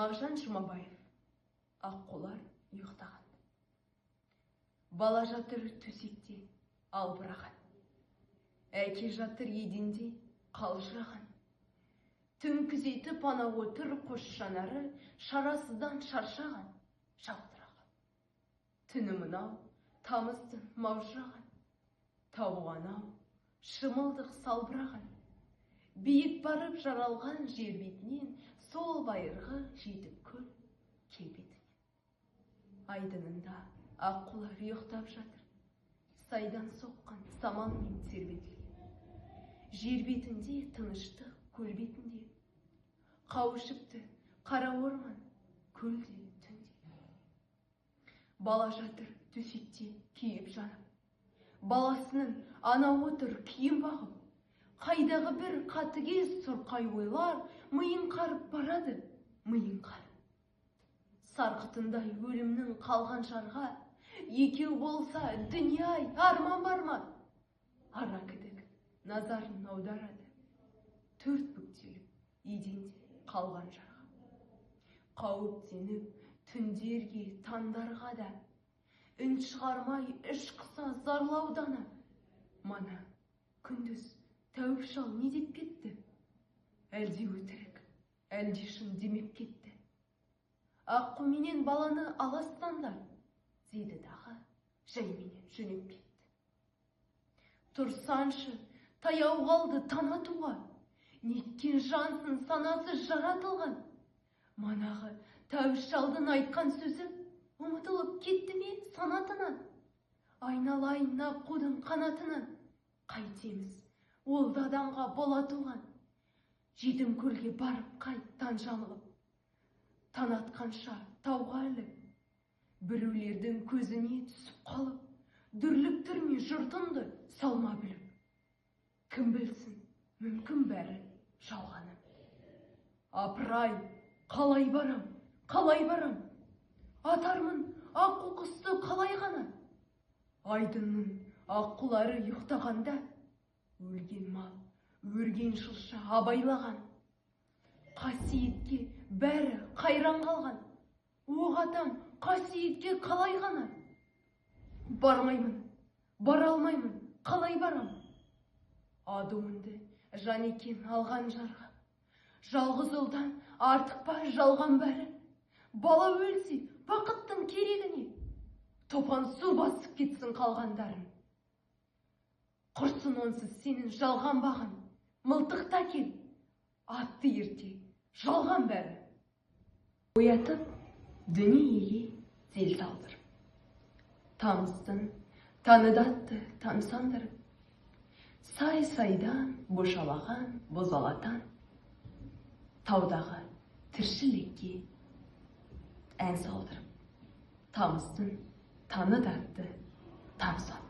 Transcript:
Мағжан Жұмабаев. Аққулар ұйықтаған. Бала жатыр төсекте албыраған. Әке жатыр еденде қалжыраған. Түн күзетіп ана отыр қош жанары, шарасыздан шаршаған, жалтыраған. Түні мынау тамыздың маужыраған. Тауған-ау, шымылдық салбыраған. Биік барып жаралған жер бетінен сол байырғы жетіп көл келбетінен. Айдынында аққулар ұйықтап жатыр, сайдан соққан самалмен тербетілген. Жер бетінде тыныштық көл бетінде, қауышыпты қара орман көлде түнде. Бала жатыр төсекте күйіп жанып, баласының ана отыр киім бағып. Қайдағы бір қатыгез сұрқай ойлар миын қарып барады, миын қарып. Сарқытындай өлімнің қалған жарға, екеу болса дүние-ай арман бар ма? Ара кідік назарын аударады, төрт бүктеліп еденде қалған жарға. Қауіптеніп түндерге тандарға да, үн шығармай іш қыса зарлаудана. Мана күндіз тәуіп шал не деп кетті? Әлде өтірік, әлде шын демеп кетті. Аққу менен баланы аластандар, деді дағы, жайменен жөнеп кетті. Тұрсаншы, таяу қалды танатуға, неткен жансың санасы жаратылған. Манағы тәуіп шалдың айтқан сөзі ұмытылып кетті ме санатынан? Айналайын аққудың қанатынан, қайтеміз ол даданға бола туған. Жетім көлге барып қайттан жамылып, таң атқанша тауға іліп, біреулердің көзіне түсіп қалып, дүрліктірме жұртынды салма біліп. Кім білсін, мүмкін бәрі жалғаны. Апырай, қалай барам, қалай барам? Атармын аққу құсты қалай ғана? Айдынның аққулары ұйықтағанда, өлген мал, өрген шылша абайлаған. Қасиетке бәрі қайран қалған. Оғатам қасиетке қалай ғана? Бармаймын, бара алмаймын, қалай барам? Адуынды жан екен алған жарға, жалғыз ұлдан артық па жалған бәрі? Бала өлсе бақыттың керегіне, топан су басып кетсін қалғандарын. Құрсын онсыз сенің жалған бағын, мылтықта кел, атты ерте, жалған бәрі. Оятып, дүниеге зел салдырып, тамыздың таныдатты тамсандырып, сай-сайдан бошалаған бозалатан, таудағы тіршілікке ән салдырып, тамыздың таныдатты тамсан.